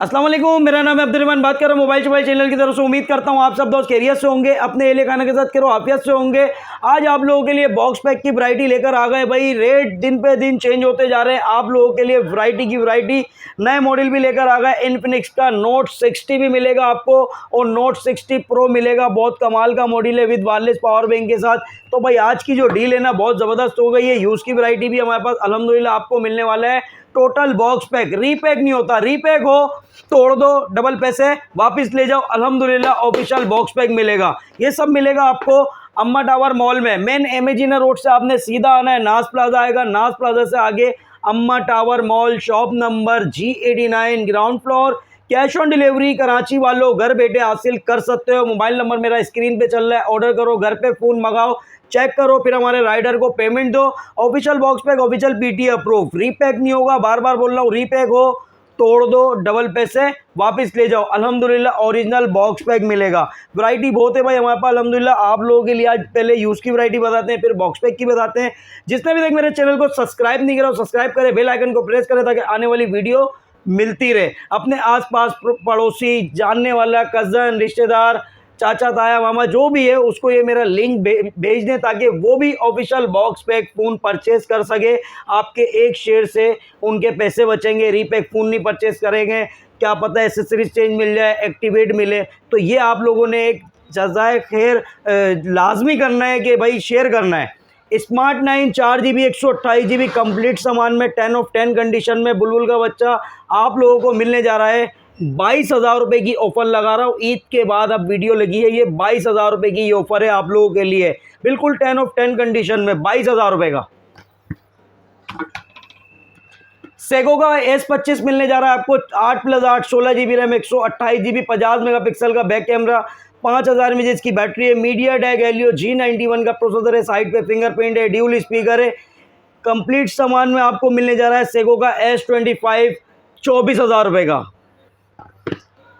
अस्सलाम वालेकुम, मेरा नाम है अब्दुर्रहमान, बात कर रहा हूँ मोबाइल शोबाइल चैनल की तरफ से। उम्मीद करता हूँ आप सब दोस्त खैरियत से होंगे, अपने एहले खाना के साथ करो आफियत से होंगे। आज आप लोगों के लिए बॉक्स पैक की वैरायटी लेकर आ गए भाई। रेट दिन पे दिन चेंज होते जा रहे हैं, आप लोगों के लिए वैरायटी की वैरायटी नए मॉडल भी लेकर आ गए। इन्फिनिक्स का नोट 60 भी मिलेगा आपको और नोट 60 प्रो मिलेगा। बहुत कमाल का मॉडल है विद वायरलेस पावर बैंक के साथ। तो भाई आज की जो डील है ना बहुत ज़बरदस्त हो गई है। यूज़ की वैरायटी भी हमारे पास अल्हम्दुलिल्लाह आपको मिलने वाला है। टोटल बॉक्स पैक, रीपैक नहीं होता, रीपैक हो तोड़ दो, डबल पैसे वापस ले जाओ। अल्हम्दुलिल्लाह ऑफिशियल बॉक्स पैक मिलेगा। ये सब मिलेगा आपको अम्मा टावर मॉल में। मेन एमेजिना रोड से आपने सीधा आना है, नाज प्लाजा आएगा, नाज प्लाजा से आगे अम्मा tower mall, shop number G89, ground floor. Cash on delivery Karachi वालों घर बैठे हासिल कर सकते हो। मोबाइल नंबर मेरा स्क्रीन पे चल रहा है, ऑर्डर करो, घर पे फ़ोन मंगाओ, चेक करो, फिर हमारे राइडर को पेमेंट दो। Official box pack, official PTA approve. Repack नहीं होगा, बार बार बोल रहा हूँ, रीपैक हो तोड़ दो, डबल पैसे वापस ले जाओ। अल्हम्दुलिल्लाह ओरिजिनल बॉक्स पैक मिलेगा। वैरायटी बहुत है भाई हमारे पास अल्हम्दुलिल्लाह। आप लोगों के लिए आज पहले यूज़ की वैरायटी बताते हैं, फिर बॉक्स पैक की बताते हैं। जिसने भी तक मेरे चैनल को सब्सक्राइब नहीं करा, सब्सक्राइब करें, बेल आइकन को प्रेस करें ताकि आने वाली वीडियो मिलती रहे। अपने आसपास पड़ोसी, जानने वाला, कज़न, रिश्तेदार, चाचा, ताया, मामा जो भी है उसको ये मेरा लिंक भेज दें ताकि वो भी official box pack phone purchase कर सके। आपके एक शेयर से उनके पैसे बचेंगे। रीपैक फ़ोन नहीं परचेस करेंगे, क्या पता एसेसरीज चेंज मिल जाए, एक्टिवेट मिले। तो ये आप लोगों ने एक जज़ाए खैर लाजमी करना है कि भाई शेयर करना है। स्मार्ट 9 4GB 128GB कंप्लीट सामान में 10 ऑफ 10 कंडीशन में बुलबुल का बच्चा आप लोगों को मिलने जा रहा है। 22,000 रुपये की ऑफ़र लगा रहा हूँ। ईद के बाद अब वीडियो लगी है, ये 22,000 रुपये की ये ऑफ़र है आप लोगों के लिए, बिल्कुल 10 ऑफ 10 कंडीशन में 22,000 रुपये का। सेगो का S25 मिलने जा रहा है आपको 8+8 16GB रैम 128GB 50 मेगापिक्सल का बैक कैमरा 5000 mAh की बैटरी है। MediaTek Helio G91 का प्रोसेसर है, साइड पे फिंगरप्रिंट है, ड्यूल स्पीकर है। कंप्लीट सामान में आपको मिलने जा रहा है सेगो का S25 24,000 रुपये का।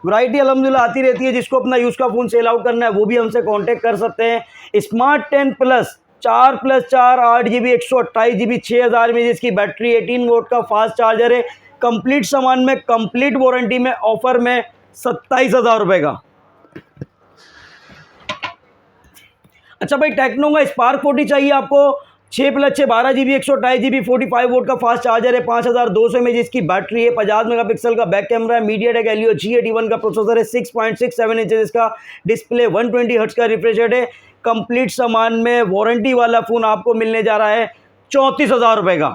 वैरायटी अल्हम्दुलिल्लाह आती रहती है। जिसको अपना यूज़ का फ़ोन सेल आउट करना है वो भी हमसे कांटेक्ट कर सकते हैं। Smart 10 plus 4+4 8GB 128GB 6000 mAh की बैटरी, 18 वोल्ट का फास्ट चार्जर है। कंप्लीट सामान में, कंप्लीट वारंटी में, ऑफर में 27,000 रुपये का। अच्छा भाई, टेक्नो का स्पार्क 40 चाहिए आपको, 6+6 12GB 128GB 45 वोल्ट का फास्ट चार्जर है, 5200 mAh की बैटरी है, 50 मेगापिक्सल का बैक कैमरा है, MediaTek Helio G81 का प्रोसेसर है, 6.67 इंचेस का डिस्प्ले, 120 हर्ट्ज का रिफ्रेश रेट है। कंप्लीट सामान में वारंटी वाला फ़ोन आपको मिलने जा रहा है 34,000 रुपये का।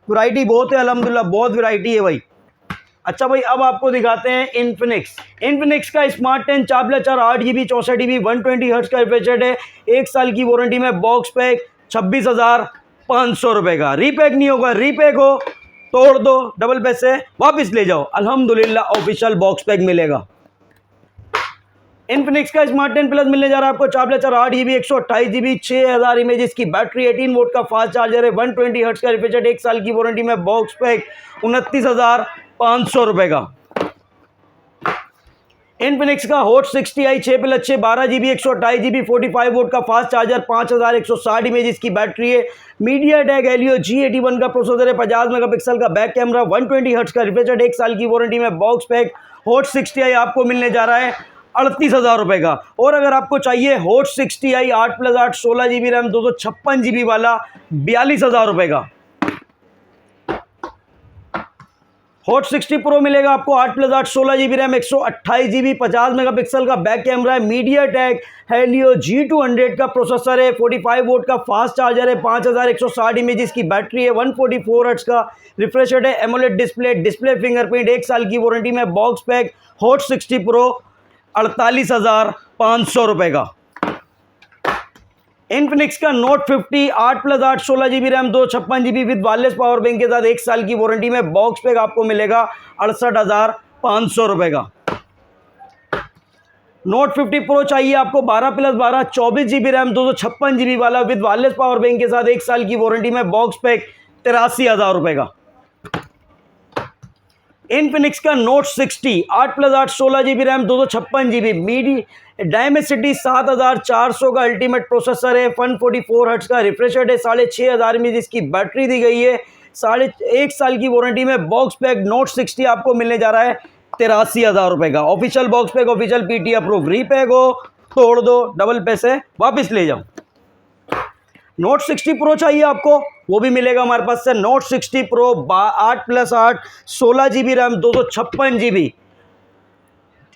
वैरायटी बहुत है अल्हम्दुलिल्लाह, बहुत वैरायटी है भाई। अच्छा भाई, अब आपको दिखाते हैं इन्फिनिक्स का स्मार्ट 10 4+4 8GB 64GB 120 हर्ट्ज का रिफ्रेश रेट है, 1 साल की वारंटी में, बॉक्स पैक 26,500 रुपये का। रीपैक नहीं होगा, रीपैक हो तोड़ दो, डबल पैसे वापस ले जाओ। अल्हम्दुलिल्लाह ऑफिशियल बॉक्स पैक मिलेगा। इन्फिनिक्स का स्मार्ट 10 प्लस मिलने जा रहा है आपको 4+4 8GB 128GB 6000 mAh की बैटरी, 18 वोल्ट का फास्ट चार्जर है, 120 हर्ट्ज का रिफ्रेश रेट, 1 साल की वारंटी में, बॉक्स पैक 29,500 रुपये का। इन्फिनिक्स का hot 60i 6+6 12GB 128GB 45 volt का फास्ट चार्जर, 5160 mAh की बैटरी है। MediaTek Helio G81 का प्रोसेसर है, 50 मेगापिक्सल का बैक कैमरा, 120 हर्ट्ज का रिफ्रेश रेट, 1 साल की वारंटी में, बॉक्स पैक हॉट 60i आपको मिलने जा रहा है 38,000 रुपये का। और अगर आपको चाहिए hot 60i 8+8 16GB RAM 256GB वाला 42,000 रुपये का। हॉट 60 प्रो मिलेगा आपको 8+8 16GB रैम 128GB 50 मेगापिक्सल का बैक कैमरा है, MediaTek Helio G200 का प्रोसेसर है, 45 वोल्ट का फास्ट चार्जर है, 5160 mAh की बैटरी है, 144 हर्ट्ज का रिफ्रेश रेट है, एमोलेड डिस्प्ले फिंगरप्रिंट, 1 साल की वारंटी में, बॉक्स पैक हॉट 60 प्रो 48,500 रुपये का। इन्फिनिक्स का note 50 8+8 16GB RAM 256GB with wireless power bank के साथ, 1 साल की वारंटी में, बॉक्स पैक आपको मिलेगा 68,500 रुपये का। नोट 50 प्रो चाहिए आपको 12+12 24GB रैम 256GB वाला विद वायरलेस पावर बैंक के साथ, 1 साल की वारंटी में, बॉक्स पैक 83,000 रुपये का। इन्फिनिक्स का note 60 8+8 16GB RAM 256GB midi Dimensity 7400 का अल्टीमेट प्रोसेसर है, 144 हर्ट्ज का रिफ्रेश रेट है, 6500 mAh की बैटरी दी गई है, साढ़े 1 साल की वारंटी में बॉक्स पैक नोट 60 आपको मिलने जा रहा है 83,000 रुपये का। Official box pack, official PT approve. Repack हो तोड़ दो, डबल पैसे वापस ले जाओ। नोट 60 प्रो चाहिए आपको, वो भी मिलेगा हमारे पास से। Note 60 pro 8+8 16 GB RAM 256 GB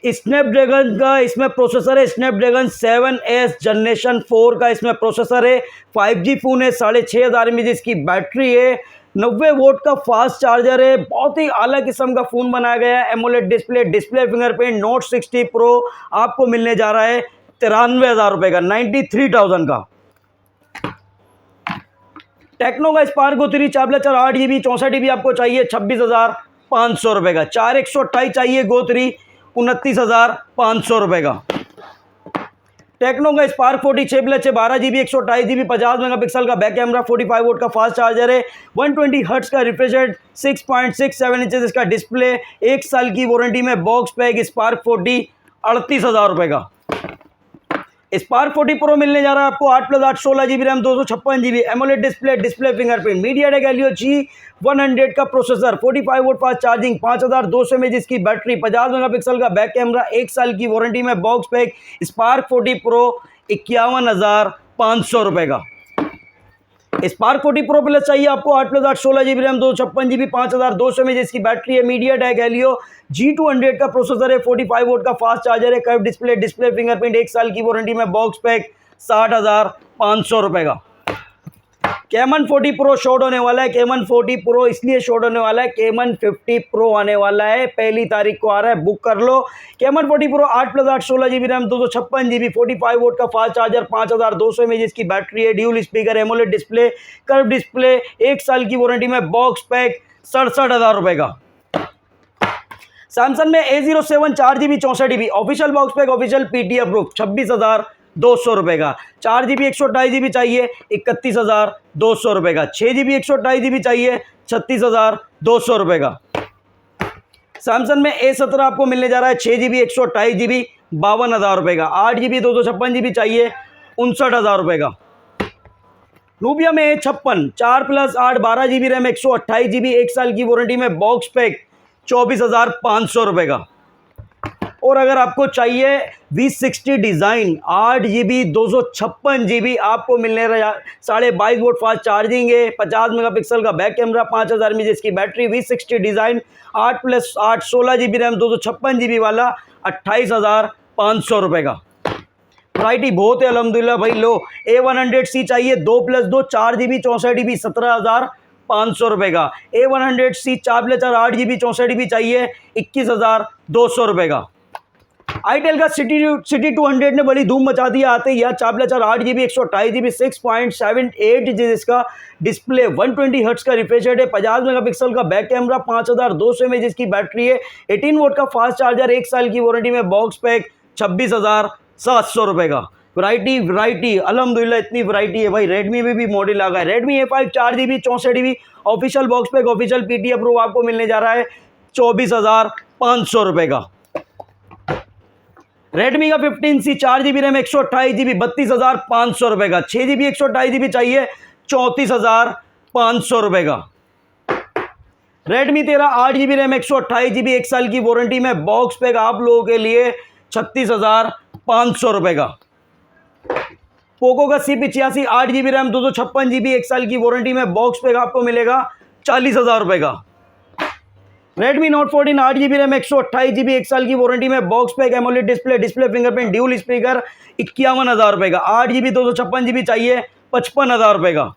Snapdragon का इसमें प्रोसेसर है। स्नैपड्रैगन 7S जनरेशन 4 का इसमें प्रोसेसर है। 5G फ़ोन है। 6500 mAh इसकी बैटरी है। 90 वोल्ट का फास्ट चार्जर है। बहुत ही अलग किस्म का फ़ोन बनाया गया है। AMOLED display fingerprint. Note 60 pro आपको मिलने जा रहा है 93,000 रुपये का, 93,000 का। टेक्नो का स्पार्क गो 3 4+4 8 GB 64 GB आपको चाहिए 26,500 रुपये का। 4128 चाहिए गो 3 29,500 रुपये का। टेक्नो का स्पार्क 40 6+6 12 GB 128 GB 50 मेगापिक्सल का बैक कैमरा, 45 वोल्ट का फास्ट चार्जर है। 120 हर्ट्ज का रिफ्रेश रेट, 6.67 इंचेस इसका डिस्प्ले। 1 साल की वारंटी में बॉक्स पैक स्पार्क 40 38,000 रुपये का। स्पार्क 40 प्रो मिलने जा रहा है आपको 8+8 16 GB RAM 256 GB AMOLED display fingerprint. MediaTek Helio G100 का processor, 45 volt fast charging, 5200 mAh की बैटरी, 50 मेगापिक्सल का बैक कैमरा। 1 साल की वारंटी में बॉक्स पैक स्पार्क 40 प्रो 51,500 रुपये का। स्पार्क 40 प्रो प्लस चाहिए आपको 8+8 16 GB रैम 256 GB 5200 mAh की बैटरी है। मीडियाटेक हेलियो G200 का प्रोसेसर है। 45 वोल्ट का फास्ट चार्जर है। Curve display fingerprint. 1 साल की वारंटी में बॉक्स पैक 60,500 रुपये का। कैमन 40 प्रो शॉर्ट होने वाला है। कैमन 40 प्रो इसलिए शॉर्ट होने वाला है, कैमन 50 प्रो आने वाला है, 1 तारीख को आ रहा है, बुक कर लो। Camon 40 pro 8+8 16 GB RAM 256 GB 45 volt का फास्ट चार्जर, 5200 mAh की बैटरी है। Dual speaker, AMOLED display, curve display. 1 साल की वारंटी में बॉक्स पैक 67,000 रुपये का। सैमसंग में A07 4 GB 64 GB official box pack, official PT approve 26,200 रुपये का। 4 GB 128 GB चाहिए 31,200 रुपये का। 6 GB 128 GB चाहिए 36,200 रुपये का। सैमसंग में A17 आपको मिलने जा रहा है 6 GB 128 GB 52,000 रुपये का। 8 GB 256 GB चाहिए 59,000 रुपये का। नूबिया में A56 4+8 12 GB रैम 128 GB 1 साल की वारंटी में बॉक्स पैक 24,500 रुपये का। और अगर आपको चाहिए V60 डिज़ाइन 8 GB 256 GB आपको मिलने रहा 22.5 वोल्ट फास्ट चार्जिंग है। 50 मेगापिक्सल का बैक कैमरा, 5000 mAh की battery. V60 design 8+8 16 GB RAM 256 GB वाला 28,500 रुपये का। वैरायटी बहुत है अल्हम्दुलिल्लाह भाई। लो A100C चाहिए 2+2 4 GB 64 GB 17,500 रुपये का। A100C 4+4 8 GB 64 GB चाहिए 21,200 रुपये का। आईटेल का सिटी 200 ने बड़ी धूम मचा दी आते ही यार। 4+4 8 GB 128 GB 6.78 इंच इसका डिस्प्ले, 120 हर्ट्ज का रिफ्रेश रेट है। 50 मेगापिक्सल का बैक कैमरा, 5200 mAh की बैटरी है। 18 वोल्ट का फास्ट चार्जर। 1 साल की वारंटी में बॉक्स पैक 26,700 रुपये का। वैरायटी अल्हम्दुलिल्लाह इतनी वैरायटी है भाई। रेडमी में भी मॉडल आ गया है। Redmi A5 4 GB 64 GB official box pack, official PT approve आपको मिलने जा रहा है 24,500 रुपये का। रेडमी का 15C 4 GB रैम 128 GB 32,500 रुपये का। 6 GB 128 GB चाहिए 34,500 रुपये का। रेडमी 13 8 GB रैम 128 GB 1 साल की वारंटी में बॉक्स पैक आप लोगों के लिए 36,500 रुपये का। पोको का C85 8 GB रैम 256 GB 1 साल की वारंटी में बॉक्स पैक आपको मिलेगा 40,000 रुपये का। Redmi note 14 8 GB RAM 128 GB 1 साल की वारंटी में box pack, AMOLED display fingerprint, dual speaker 51,000 रुपये का। 8 GB 256 GB चाहिए 55,000 रुपये का।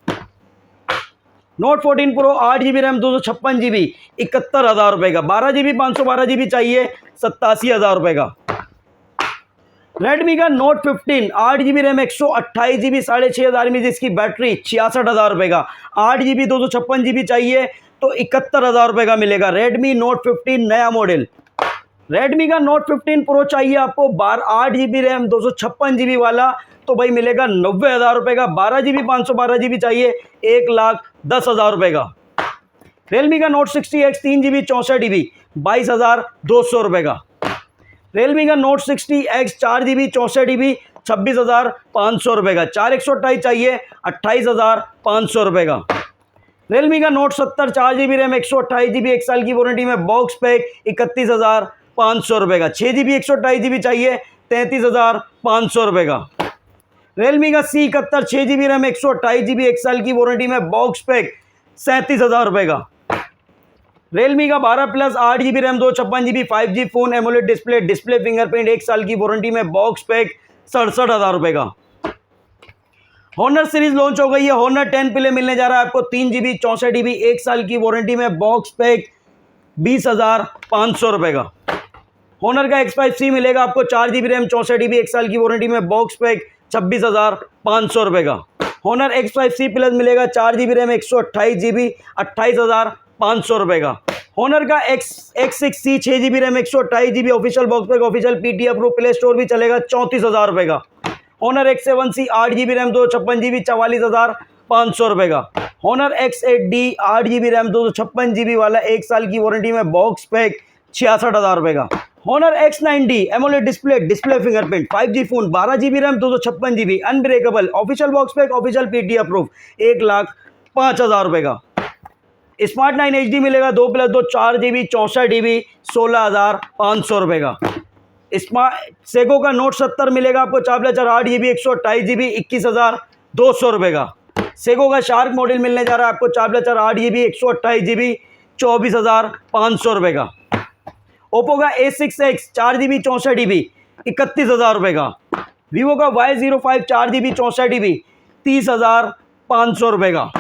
Note 14 pro 8 GB RAM 256 GB 71,000 रुपये का। 12 GB 512 GB चाहिए 87,000 रुपये का। रेडमी का note 15 8 GB RAM 128 GB 6500 mAh इसकी बैटरी 66,000 रुपये का। 8 GB 256 GB चाहिए तो 71,000 रुपये का मिलेगा। रेडमी नोट 15 नया मॉडल। रेडमी का नोट 15 प्रो चाहिए आपको 8 GB रैम 256 GB वाला तो भाई मिलेगा 90,000 रुपये का। 12 GB 512 GB चाहिए 1,10,000 रुपये का। रियलमी का नोट 60X 3 GB 64 GB 22,200 रुपये का। रियलमी का नोट 60X 4 GB 64 GB 26,500 रुपये का। 4 128 चाहिए 28,500 रुपये का। Realme का Note 70 4GB रैम 128GB 1 साल की वारंटी में बॉक्स पैक 31,500 रुपये का। 6GB 128GB चाहिए 33,500 रुपये का। Realme का C71 6GB रैम 128GB 1 साल की वारंटी में बॉक्स पैक 37,000 रुपये का। Realme का 12 plus 8GB RAM 256GB 5G phone AMOLED display fingerprint 1 साल की वारंटी में बॉक्स पैक 67,000 रुपये का। Honor सीरीज लॉन्च हो गई है। Honor 10 प्ले मिलने जा रहा है आपको 3GB 64GB 1 साल की वारंटी में बॉक्स पैक 20,500 रुपये का। Honor का X5C मिलेगा आपको 4GB रैम 64GB 1 साल की वारंटी में बॉक्स पैक 26,500 रुपये का। Honor X5C प्लस मिलेगा 4GB रैम 128GB 28,500 रुपये का। Honor का X6C 6GB RAM 128GB official box pack official PT approve play store भी चलेगा 34,000 रुपये का। Honor X7C 8GB RAM 256GB 44,500 रुपये का। Honor X8D 8GB RAM 256GB वाला 1 साल की वारंटी में बॉक्स पैक 66,000 रुपये का। Honor X9D AMOLED display fingerprint 5G phone 12GB RAM 256GB unbreakable official box pack official PT approve 1,05,000 रुपये का। स्मार्ट 9 HD मिलेगा 2+2 4GB 64GB 16,500 रुपये का। सेको का Note 70 मिलेगा आपको 4+4 8GB 128GB 21,200 रुपये का। सेको का शार्क मॉडल मिलने जा रहा है आपको 4+4 8GB 128GB 24,500 रुपये का। ओप्पो का A6X 4GB 64GB 31,000 रुपये का। वीवो का Y05 4GB 64GB 30,500 रुपये का।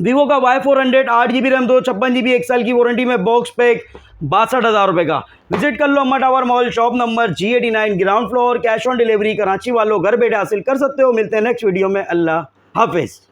वीवो का Y400 8GB रैम 256GB 1 साल की वारंटी में बॉक्स पैक 62,000 रुपये का। विजिट कर लो अम्मा tower mall shop number G89 ground floor. Cash on delivery Karachi वालों घर बैठे हासिल कर सकते हो। मिलते हैं नेक्स्ट वीडियो में। अल्लाह हाफिज़।